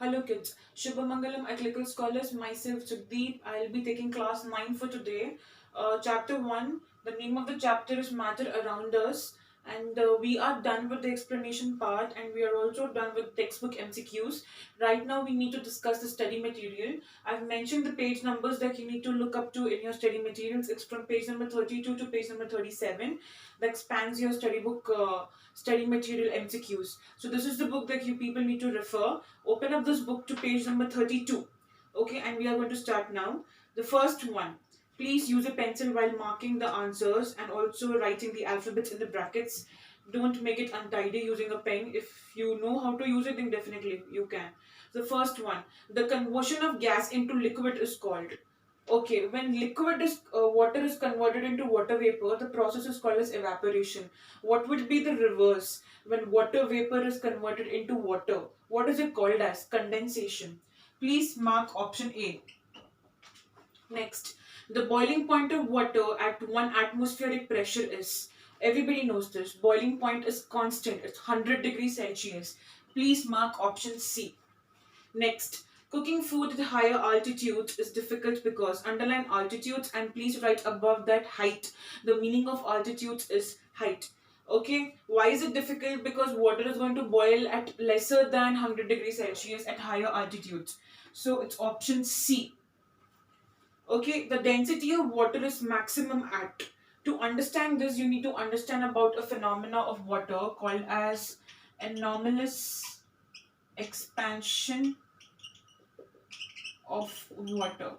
Hello kids, Shubhamangalam at Clinical Scholars, myself Sukhdeep. I'll be taking class 9 for today. Chapter 1, the name of the chapter is Matter Around Us, and we are done with the explanation part, and we are also done with textbook MCQs. Right now we need to discuss the study material. I've mentioned the page numbers that you need to look up to in your study materials. It's from page number 32 to page number 37. That expands your study book study material MCQs. So this is the book that you people need to refer. Open up this book to page number 32. Okay, and we are going to start now. The first one. Please use a pencil while marking the answers and also writing the alphabets in the brackets. Don't make it untidy using a pen. If you know how to use it, then definitely you can. The first one. The conversion of gas into liquid is called. Okay, when water is converted into water vapor, the process is called as evaporation. What would be the reverse when water vapor is converted into water? What is it called as? Condensation. Please mark option A. Next, the boiling point of water at 1 atmospheric pressure is. Everybody knows this. Boiling point is constant. It's 100 degrees Celsius. Please mark option C. Next, cooking food at higher altitudes is difficult because underline altitudes and please write above that height. The meaning of altitudes is height. Okay, why is it difficult? Because water is going to boil at lesser than 100 degrees Celsius at higher altitudes. So it's option C. Okay, the density of water is maximum at. To understand this, you need to understand about a phenomena of water called as anomalous expansion of water.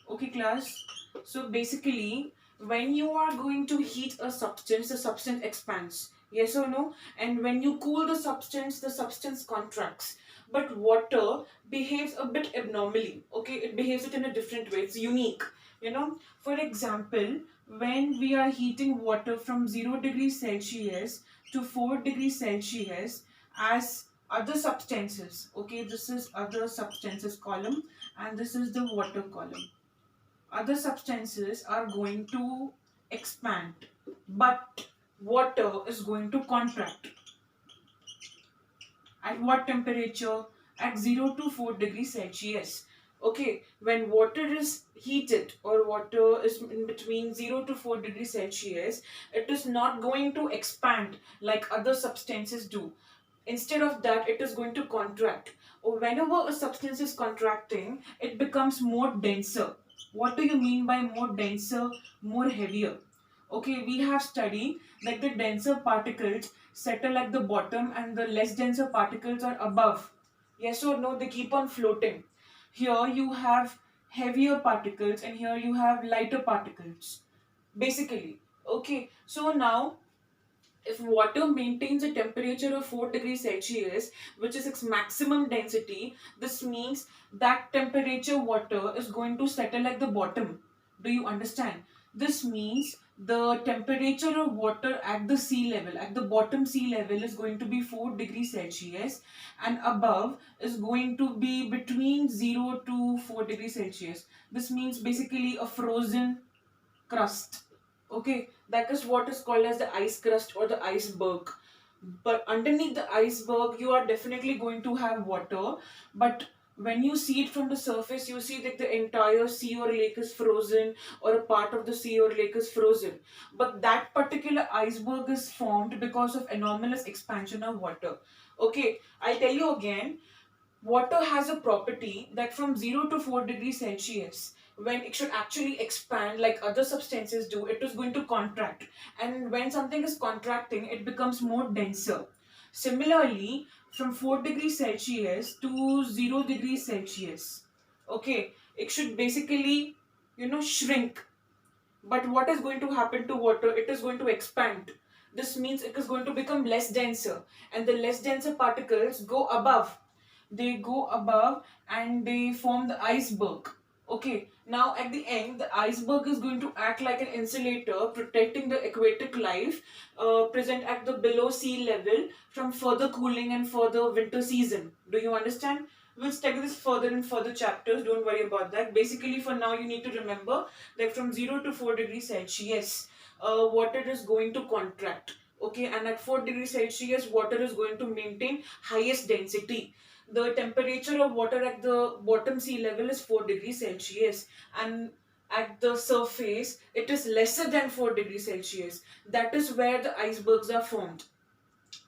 Okay, class. So basically, when you are going to heat a substance, the substance expands. Yes or no? And when you cool the substance contracts. But water behaves a bit abnormally. Okay, it behaves it in a different way. It's unique. For example, when we are heating water from 0 degrees Celsius to 4 degrees Celsius as other substances. Okay, this is other substances column and this is the water column. Other substances are going to expand, but water is going to contract. At what temperature? At 0 to 4 degrees Celsius. Okay, when water is heated or water is in between 0 to 4 degrees Celsius, it is not going to expand like other substances do. Instead of that, it is going to contract. Or whenever a substance is contracting, it becomes more denser. What do you mean by more denser, more heavier? Okay, we have studied that the denser particles settle at the bottom and the less denser particles are above. Yes or no? They keep on floating. Here you have heavier particles and here you have lighter particles. Basically. Okay, so now if water maintains a temperature of 4 degrees Celsius, which is its maximum density, this means that temperature water is going to settle at the bottom. Do you understand? This means the temperature of water at the sea level, at the bottom sea level, is going to be 4 degrees Celsius and above is going to be between 0 to 4 degrees Celsius. This means basically a frozen crust. Okay, that is what is called as the ice crust or the iceberg. But underneath the iceberg, you are definitely going to have water. But when you see it from the surface, you see that the entire sea or lake is frozen, or a part of the sea or lake is frozen. But that particular iceberg is formed because of anomalous expansion of water. Okay, I'll tell you again. Water has a property that from 0 to 4 degrees Celsius, when it should actually expand like other substances do, it is going to contract. And when something is contracting, it becomes more denser. Similarly, from 4 degrees Celsius to 0 degrees Celsius, okay, it should basically, shrink. But what is going to happen to water? It is going to expand. This means it is going to become less denser. And the less denser particles go above. They go above and they form the iceberg. Okay, now at the end, the iceberg is going to act like an insulator, protecting the aquatic life present at the below sea level from further cooling and further winter season. Do you understand? We'll study this further in further chapters. Don't worry about that. Basically, for now, you need to remember that from 0 to 4 degrees Celsius, water is going to contract. Okay, and at 4 degrees Celsius, water is going to maintain highest density. The temperature of water at the bottom sea level is 4 degrees Celsius, and at the surface, it is lesser than 4 degrees Celsius. That is where the icebergs are formed.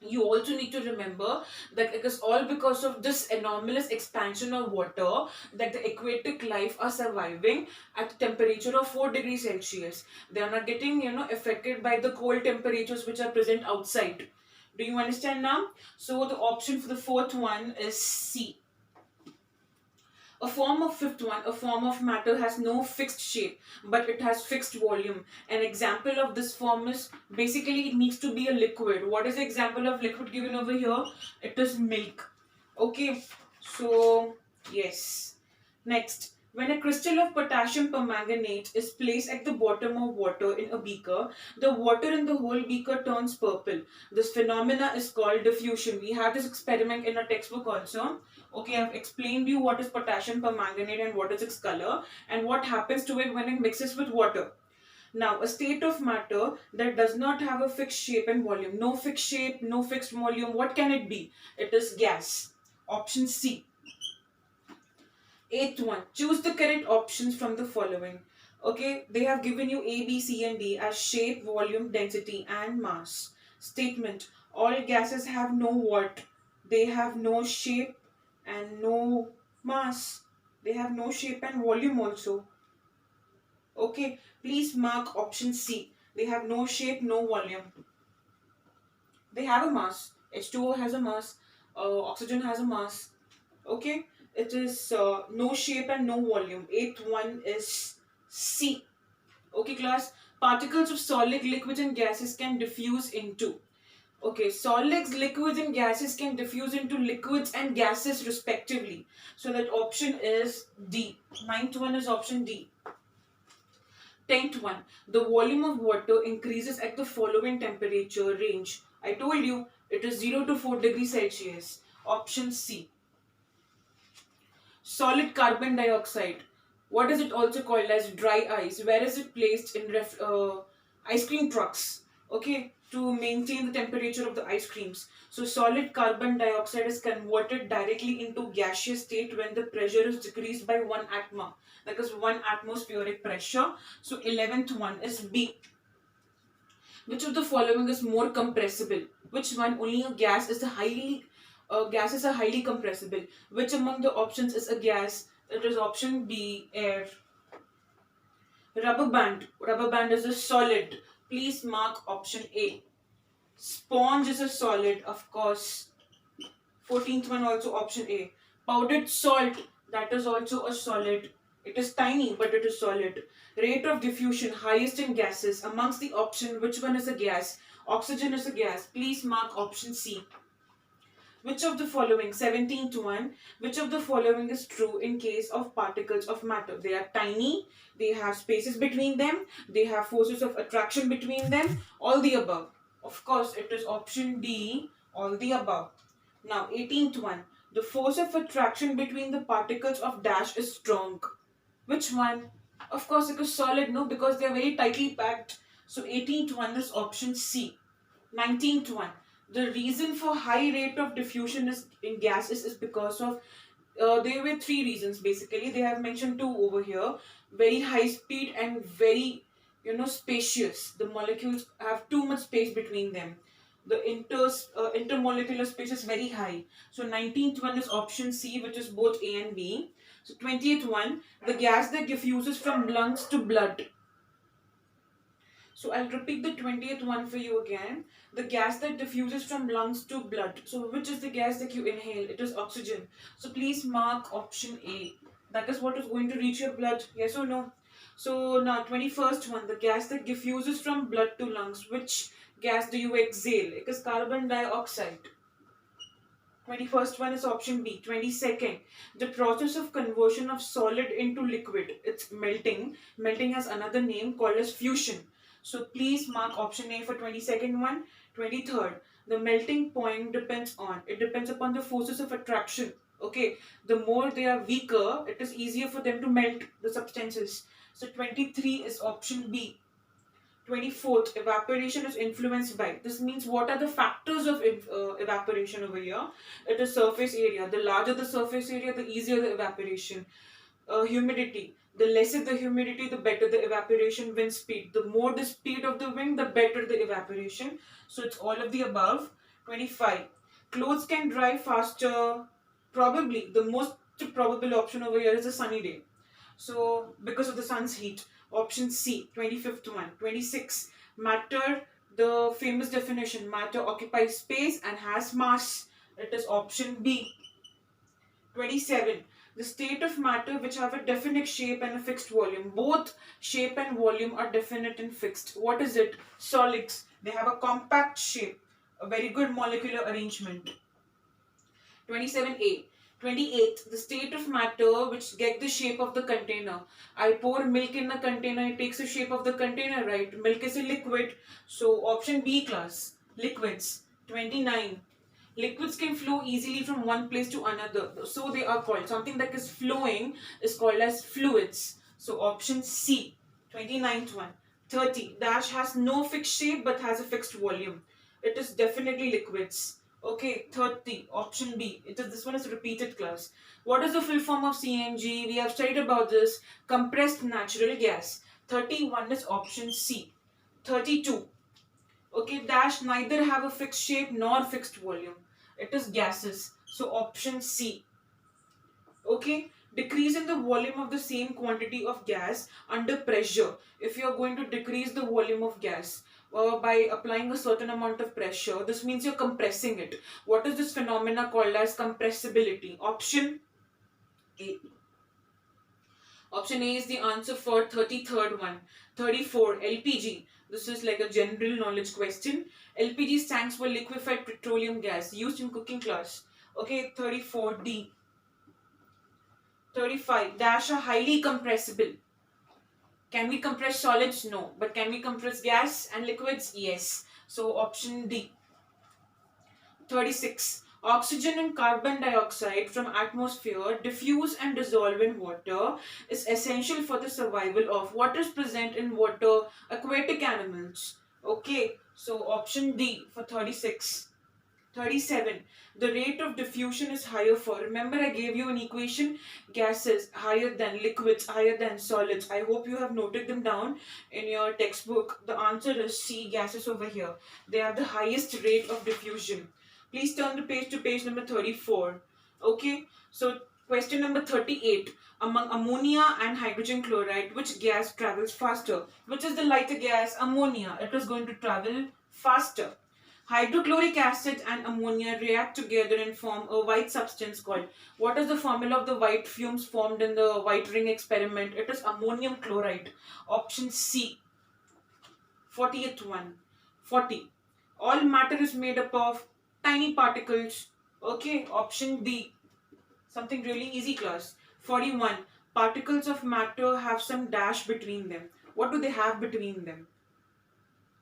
You also need to remember that it is all because of this anomalous expansion of water that the aquatic life are surviving at the temperature of 4 degrees Celsius. They are not getting, affected by the cold temperatures which are present outside. Do you understand now? So the option for the fourth one is C. A form of matter has no fixed shape, but it has fixed volume. An example of this form is basically it needs to be a liquid. What is the example of liquid given over here? It is milk. Okay, so yes. Next, when a crystal of potassium permanganate is placed at the bottom of water in a beaker, the water in the whole beaker turns purple. This phenomena is called diffusion. We had this experiment in a textbook also. Okay, I've explained you what is potassium permanganate and what is its color and what happens to it when it mixes with water. Now, a state of matter that does not have a fixed shape and volume. No fixed shape, no fixed volume. What can it be? It is gas. Option C. Eighth one, choose the correct options from the following. Okay, they have given you A, B, C, and D as shape, volume, density, and mass. Statement: all gases have no what? They have no shape and no mass. They have no shape and volume also. Okay, please mark option C. They have no shape, no volume. They have a mass. H2O has a mass. Oxygen has a mass. Okay, it is no shape and no volume. Eighth one is C. Okay, class. Particles of solid, liquid, and gases can diffuse into. Okay, solids, liquids, and gases can diffuse into liquids and gases respectively. So that option is D. Ninth one is option D. Tenth one, the volume of water increases at the following temperature range. I told you it is 0 to 4 degrees Celsius. Option C. Solid carbon dioxide. What is it also called as dry ice? Where is it placed in ice cream trucks? Okay, to maintain the temperature of the ice creams. So solid carbon dioxide is converted directly into gaseous state when the pressure is decreased by 1 atma. That is 1 atmospheric pressure. So 11th one is B. Which of the following is more compressible? Which one? Only a gas is the highly gases are highly compressible. Which among the options is a gas? It is option B, air. Rubber band. Rubber band is a solid. Please mark option A. Sponge is a solid, of course. 14th one also option A. Powdered salt, that is also a solid. It is tiny, but it is solid. Rate of diffusion, highest in gases. Amongst the option, which one is a gas? Oxygen is a gas. Please mark option C. Which of the following, 17th one, which of the following is true in case of particles of matter? They are tiny, they have spaces between them, they have forces of attraction between them, all the above. Of course, it is option D, all the above. Now, 18th one, the force of attraction between the particles of dash is strong. Which one? Of course, it is solid, no, because they are very tightly packed. So, 18th one is option C. 19th one, the reason for high rate of diffusion is in gases is because of there were three reasons basically. They have mentioned two over here: very high speed and very spacious. The molecules have too much space between them. The intermolecular space is very high. So 19th one is option C, which is both A and B. So 20th one, the gas that diffuses from lungs to blood. So I'll repeat the 20th one for you again. The gas that diffuses from lungs to blood. So which is the gas that you inhale? It is oxygen. So please mark option A. That is what is going to reach your blood. Yes or no? So now 21st one. The gas that diffuses from blood to lungs. Which gas do you exhale? It is carbon dioxide. 21st one is option B. 22nd, the process of conversion of solid into liquid. It's melting. Melting has another name called as fusion. So please mark option A for 22nd one. 23rd, the melting point depends on. It depends upon the forces of attraction. Okay, the more they are weaker, it is easier for them to melt the substances. So 23 is option B. 24th, evaporation is influenced by. This means what are the factors of evaporation over here? It is surface area. The larger the surface area, the easier the evaporation. Humidity. The lesser the humidity, the better the evaporation. Wind speed. The more the speed of the wind, the better the evaporation. So it's all of the above. 25. Clothes can dry faster. Probably the most probable option over here is a sunny day. So because of the sun's heat. Option C, 25th one. 26. Matter, the famous definition, matter occupies space and has mass. It is option B. 27. The state of matter which have a definite shape and a fixed volume. Both shape and volume are definite and fixed. What is it? Solids. They have a compact shape, a very good molecular arrangement. 27A. 28. The state of matter which get the shape of the container. I pour milk in a container, it takes the shape of the container, right? Milk is a liquid. So option B class. Liquids. 29. Liquids can flow easily from one place to another. So they are called. Something that is flowing is called as fluids. So option C. 29th one. 30. Dash has no fixed shape but has a fixed volume. It is definitely liquids. Okay, 30, option B. This one is repeated class. What is the full form of CNG? We have studied about this. Compressed natural gas. 31 is option C. 32. Okay, dash neither have a fixed shape nor fixed volume. It is gases. So option C. Okay, decrease in the volume of the same quantity of gas under pressure. If you are going to decrease the volume of gas by applying a certain amount of pressure, this means you're compressing it. What is this phenomena called as compressibility? Option A. Option A is the answer for 33rd one. 34, LPG. This is like a general knowledge question. LPG stands for liquefied petroleum gas used in cooking class. Okay, 34D. 35. Dash are highly compressible. Can we compress solids? No. But can we compress gas and liquids? Yes. So option D. 36. Oxygen and carbon dioxide from atmosphere diffuse and dissolve in water is essential for the survival of what is present in water, aquatic animals. Okay. So option D for 36. 37. The rate of diffusion is higher for, remember I gave you an equation, gases higher than liquids, higher than solids. I hope you have noted them down in your textbook. The answer is C, gases over here. They have the highest rate of diffusion. Please turn the page to page number 34. Okay, so question number 38. Among ammonia and hydrogen chloride, which gas travels faster? Which is the lighter gas? Ammonia. It is going to travel faster. Hydrochloric acid and ammonia react together and form a white substance called. What is the formula of the white fumes formed in the white ring experiment? It is ammonium chloride. Option C. 40th one. 40. All matter is made up of tiny particles. Okay, option D. Something really easy class. 41. Particles of matter have some dash between them. What do they have between them?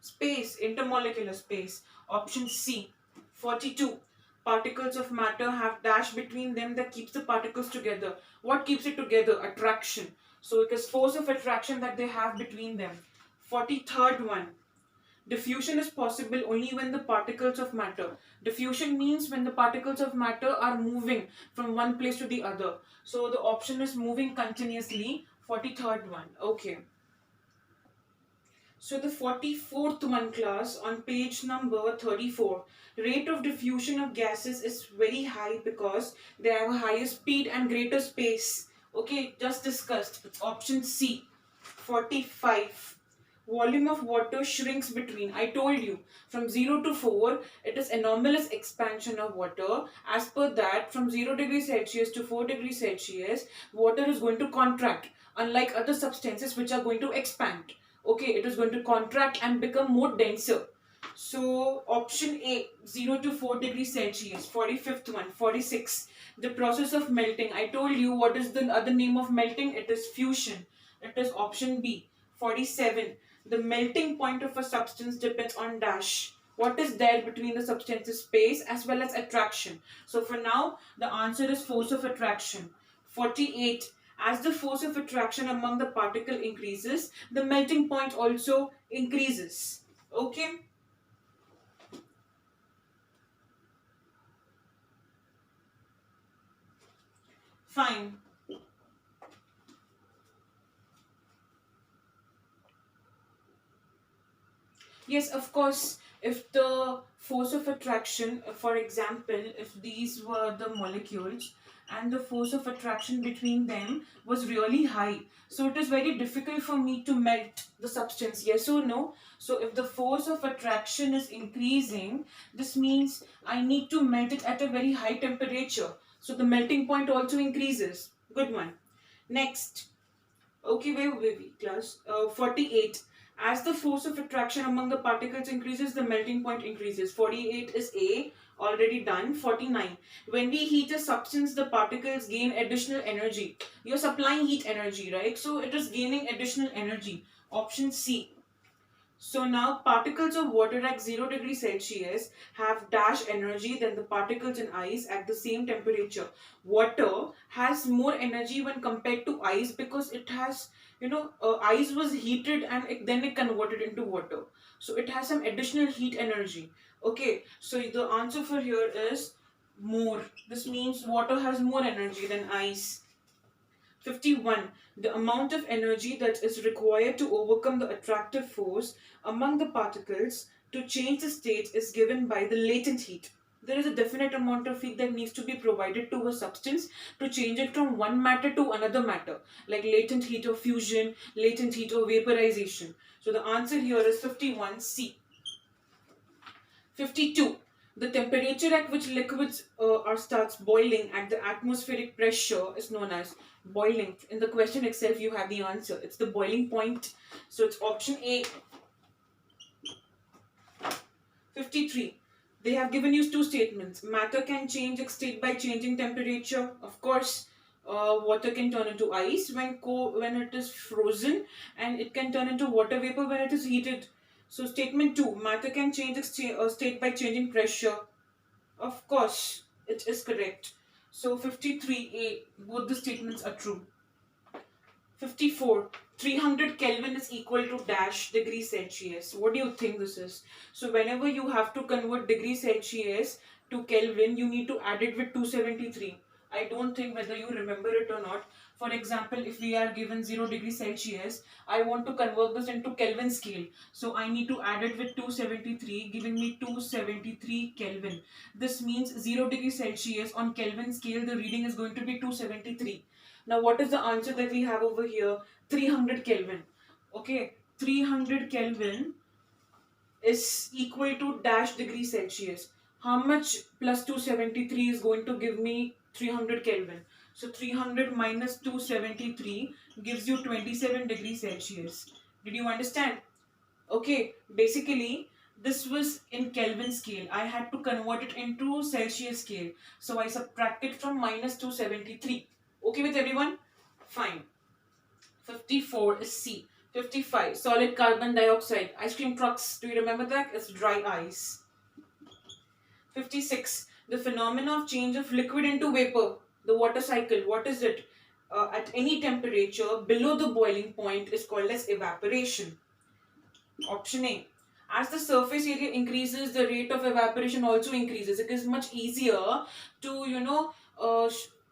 Space, intermolecular space. Option C. 42. Particles of matter have dash between them that keeps the particles together. What keeps it together? Attraction. So it is force of attraction that they have between them. 43rd one. Diffusion is possible only when the particles of matter. Diffusion means when the particles of matter are moving from one place to the other. So the option is moving continuously. 43rd one. Okay. So the 44th one class on page number 34. Rate of diffusion of gases is very high because they have a higher speed and greater space. Okay, just discussed. It's option C. 45. Volume of water shrinks between. I told you from 0 to 4 it is anomalous expansion of water. As per that, from 0 degrees Celsius to 4 degrees Celsius, water is going to contract, unlike other substances which are going to expand. Okay, it is going to contract and become more denser. So option A, 0 to 4 degrees Celsius. 45th one. 46. The process of melting. I told you what is the other name of melting. It is fusion. It is option B. 47. The melting point of a substance depends on dash. What is there between the substance's space as well as attraction? So for now, the answer is force of attraction. 48. As the force of attraction among the particle increases, the melting point also increases. Okay, fine. Yes, of course, if the force of attraction, for example, if these were the molecules and the force of attraction between them was really high, so it is very difficult for me to melt the substance, yes or no? So if the force of attraction is increasing, this means I need to melt it at a very high temperature. So the melting point also increases. Good one. Next. Okay, wait, class. 48. As the force of attraction among the particles increases, the melting point increases. 48 is A, already done. 49. When we heat a substance, the particles gain additional energy. You're supplying heat energy, right? So it is gaining additional energy. Option C. So now particles of water at 0 degrees Celsius have dash energy than the particles in ice at the same temperature. Water has more energy when compared to ice because it has, ice was heated and then it converted into water. So it has some additional heat energy. Okay, so the answer for here is more. This means water has more energy than ice. 51. The amount of energy that is required to overcome the attractive force among the particles to change the state is given by the latent heat. There is a definite amount of heat that needs to be provided to a substance to change it from one matter to another matter, like latent heat of fusion, latent heat of vaporization. So the answer here is 51C. 52. The temperature at which liquids starts boiling at the atmospheric pressure is known as boiling. In the question itself, you have the answer. It's the boiling point. So it's option A. 53. They have given you two statements. Matter can change its state by changing temperature. Of course, water can turn into ice when it is frozen, and it can turn into water vapor when it is heated. So statement 2, matter can change its state by changing pressure. Of course, it is correct. So 53A, both the statements are true. 54. 300 Kelvin is equal to dash degrees Celsius. What do you think this is? So whenever you have to convert degrees Celsius to Kelvin, you need to add it with 273. I don't think whether you remember it or not. For example, if we are given 0 degrees Celsius, I want to convert this into Kelvin scale. So I need to add it with 273, giving me 273 Kelvin. This means 0 degrees Celsius on Kelvin scale, the reading is going to be 273. Now, what is the answer that we have over here? 300 Kelvin. Okay, 300 Kelvin is equal to dash degree Celsius. How much plus 273 is going to give me 300 Kelvin? So 300 minus 273 gives you 27 degrees Celsius. Did you understand? Okay, basically this was in Kelvin scale. I had to convert it into Celsius scale. So I subtracted from minus 273. Okay with everyone? Fine. 54 is C. 55. Solid carbon dioxide. Ice cream trucks. Do you remember that? It's dry ice. 56. The phenomena of change of liquid into vapor. The water cycle. What is it? At any temperature below the boiling point is called as evaporation. Option A. As the surface area increases, the rate of evaporation also increases. It is much easier to,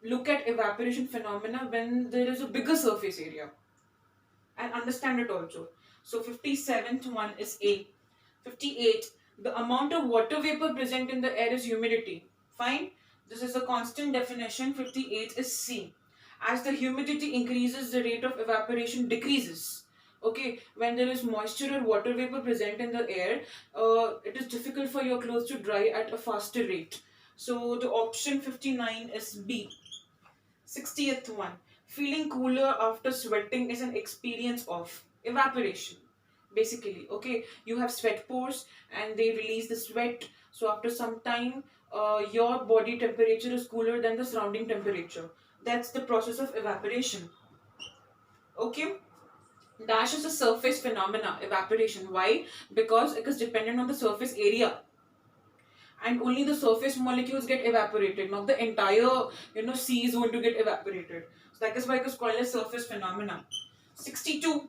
look at evaporation phenomena when there is a bigger surface area and understand it also. So 57th one is A. 58. The amount of water vapor present in the air is humidity. Fine. This is a constant definition. 58 is C. As the humidity increases, the rate of evaporation decreases. Okay, when there is moisture or water vapor present in the air, it is difficult for your clothes to dry at a faster rate. So the option 59 is B. 60th one. Feeling cooler after sweating is an experience of evaporation. Basically, okay, you have sweat pores and they release the sweat. So after some time, your body temperature is cooler than the surrounding temperature. That's the process of evaporation. Okay. Dash is a surface phenomena, evaporation. Why? Because it is dependent on the surface area. And only the surface molecules get evaporated, not the entire sea is going to get evaporated. So that is why it is called as surface phenomena. 62.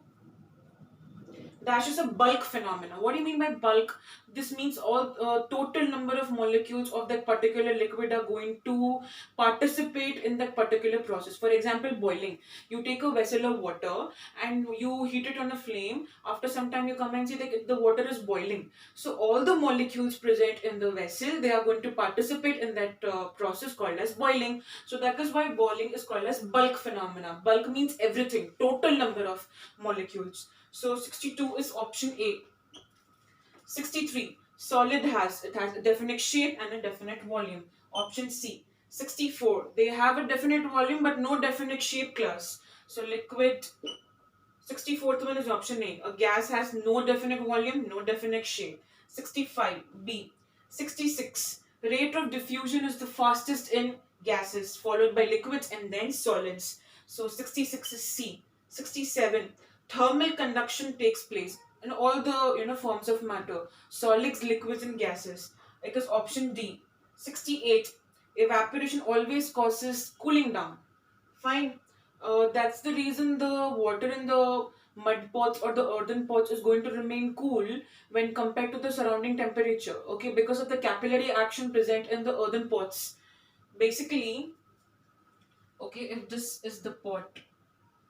Dash is a bulk phenomena. What do you mean by bulk? This means all total number of molecules of that particular liquid are going to participate in that particular process. For example, boiling. You take a vessel of water and you heat it on a flame. After some time, you come and see that the water is boiling. So all the molecules present in the vessel, they are going to participate in that process called as boiling. So that is why boiling is called as bulk phenomena. Bulk means everything, total number of molecules. So 62 is option A. 63. Solid has a definite shape and a definite volume. Option C. 64. They have a definite volume but no definite shape class. So liquid. 64th one is option A. A gas has no definite volume, no definite shape. 65. B. 66. Rate of diffusion is the fastest in gases, followed by liquids and then solids. So 66 is C. 67. Thermal conduction takes place in all the forms of matter, solids, liquids, and gases. It is option D. 68. Evaporation always causes cooling down. Fine. That's the reason the water in the mud pots or the earthen pots is going to remain cool when compared to the surrounding temperature. Okay, because of the capillary action present in the earthen pots. Basically, okay, if this is the pot,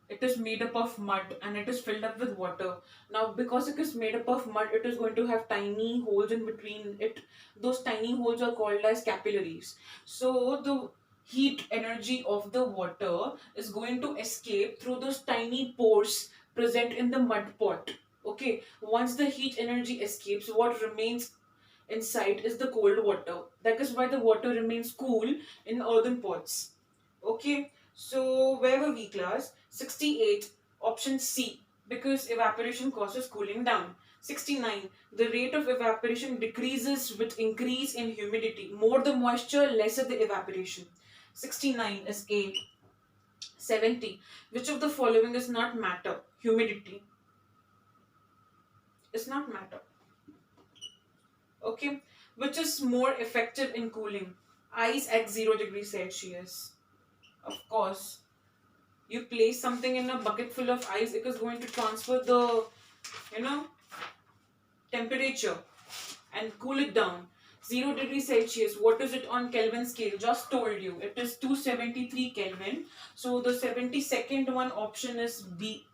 it is made up of mud and it is filled up with water. Now, because it is made up of mud, it is going to have tiny holes in between it. Those tiny holes are called as capillaries. So, the heat energy of the water is going to escape through those tiny pores present in the mud pot. Okay, once the heat energy escapes, what remains inside is the cold water. That is why the water remains cool in earthen pots. Okay, so where were we, class? 68, option C, because evaporation causes cooling down. 69, the rate of evaporation decreases with increase in humidity. More the moisture, lesser the evaporation. 69 is A. 70, which of the following is not matter? Humidity is not matter. Okay, which is more effective in cooling? Ice at 0 degrees Celsius. Of course, you place something in a bucket full of ice, it is going to transfer the you know temperature and cool it down. 0 degrees Celsius, what is it on Kelvin scale? Just told you, it is 273 Kelvin. So the 72nd one option is B.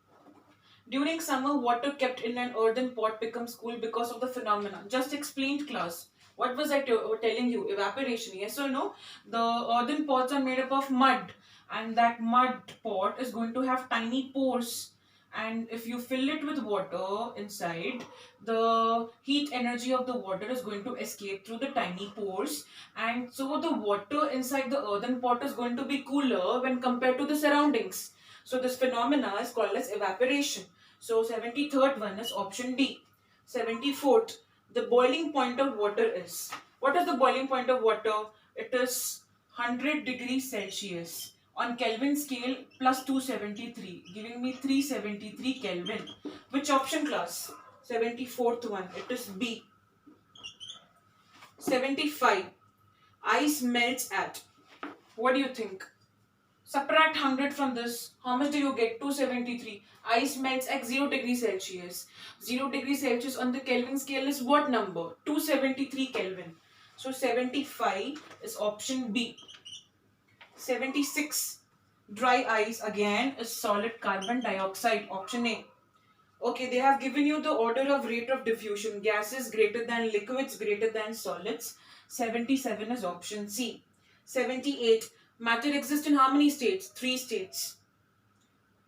During summer, water kept in an earthen pot becomes cool because of the phenomenon. Just explained, class. What was I telling you? Evaporation, yes or no? The earthen pots are made up of mud, and that mud pot is going to have tiny pores. And if you fill it with water inside, the heat energy of the water is going to escape through the tiny pores, and so the water inside the earthen pot is going to be cooler when compared to the surroundings. So this phenomena is called as evaporation. So 73rd one is option D. 74th, the boiling point of water is. What is the boiling point of water? It is 100 degrees Celsius. On Kelvin scale plus 273, giving me 373 Kelvin. Which option, class? 74th one. It is B. 75. Ice melts at. What do you think? Subtract 100 from this. How much do you get? 273. Ice melts at 0 degrees Celsius. 0 degrees Celsius on the Kelvin scale is what number? 273 Kelvin. So 75 is option B. 76. Dry ice again is solid carbon dioxide. Option A. Okay, they have given you the order of rate of diffusion. Gases greater than liquids greater than solids. 77 is option C. 78. Matter exists in how many states? 3 states.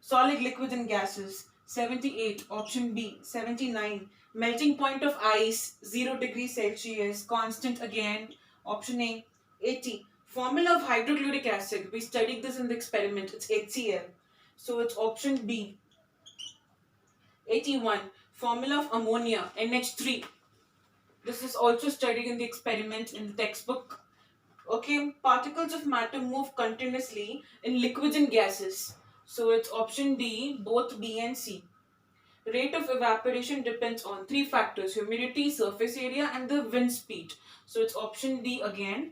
Solid, liquids and gases. 78. Option B. 79. Melting point of ice. 0 degrees Celsius. Constant again. Option A. 80. Formula of hydrochloric acid. We studied this in the experiment. It's HCl. So it's option B. 81. Formula of ammonia, NH3. This is also studied in the experiment in the textbook. Okay, particles of matter move continuously in liquids and gases. So it's option D, both B and C. Rate of evaporation depends on 3 factors: humidity, surface area, and the wind speed. So it's option D again.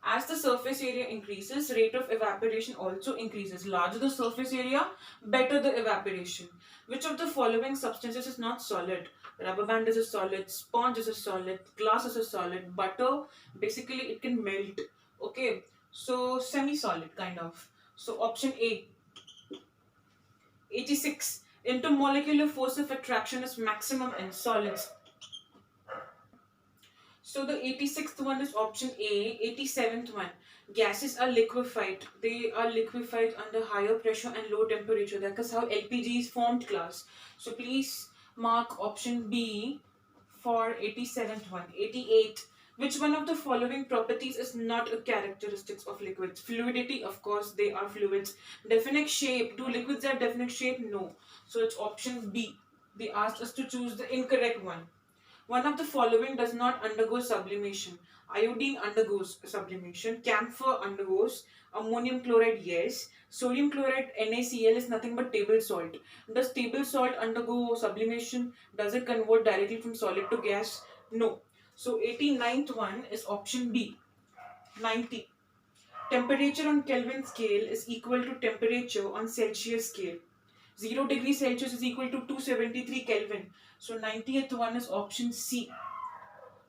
As the surface area increases, rate of evaporation also increases. Larger the surface area, better the evaporation. Which of the following substances is not solid? Rubber band is a solid, sponge is a solid, glass is a solid, butter, basically it can melt. Okay, so semi-solid kind of. So option A, 86. Intermolecular force of attraction is maximum in solids. So the 86th one is option A. 87th one. Gases are liquefied. They are liquefied under higher pressure and low temperature. That is how LPG is formed, class. So please mark option B for 87th one. 88. Which one of the following properties is not a characteristics of liquids? Fluidity, of course, they are fluids. Definite shape. Do liquids have definite shape? No. So it's option B. They asked us to choose the incorrect one. One of the following does not undergo sublimation. Iodine undergoes sublimation. Camphor undergoes. Ammonium chloride, yes. Sodium chloride, NaCl, is nothing but table salt. Does table salt undergo sublimation? Does it convert directly from solid to gas? No. So 89th one is option B. 90. Temperature on Kelvin scale is equal to temperature on Celsius scale. 0 degrees Celsius is equal to 273 Kelvin. So 90th one is option C.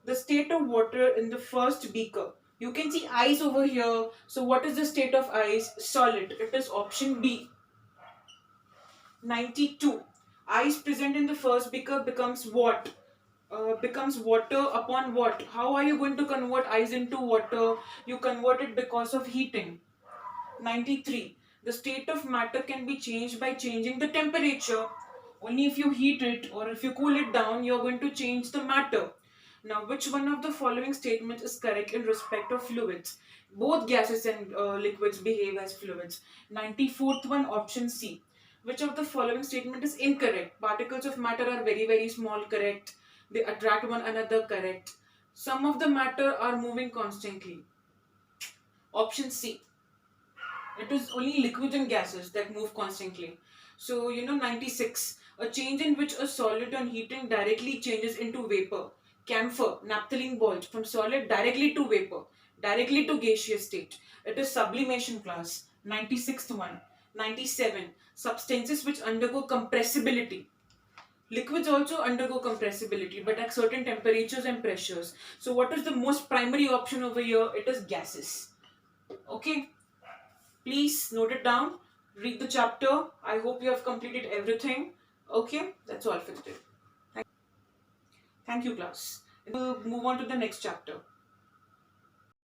The state of water in the first beaker. You can see ice over here. So what is the state of ice? Solid. It is option B. 92. Ice present in the first beaker becomes what? Becomes water upon what? How are you going to convert ice into water? You convert it because of heating. 93. The state of matter can be changed by changing the temperature. Only if you heat it or if you cool it down, you're going to change the matter. Now, which one of the following statements is correct in respect of fluids? Both gases and liquids behave as fluids. 94th one, option C. Which of the following statement is incorrect? Particles of matter are very, very small, correct. They attract one another, correct. Some of the matter are moving constantly. Option C. It is only liquids and gases that move constantly. So, 96. A change in which a solid on heating directly changes into vapor. Camphor, naphthalene balls, from solid directly to vapor, directly to gaseous state. It is sublimation, class. 96th one. 97. Substances which undergo compressibility. Liquids also undergo compressibility, but at certain temperatures and pressures. So what is the most primary option over here? It is gases. Okay. Please note it down. Read the chapter. I hope you have completed everything. Okay. That's all for today. Thank you, class. We'll move on to the next chapter.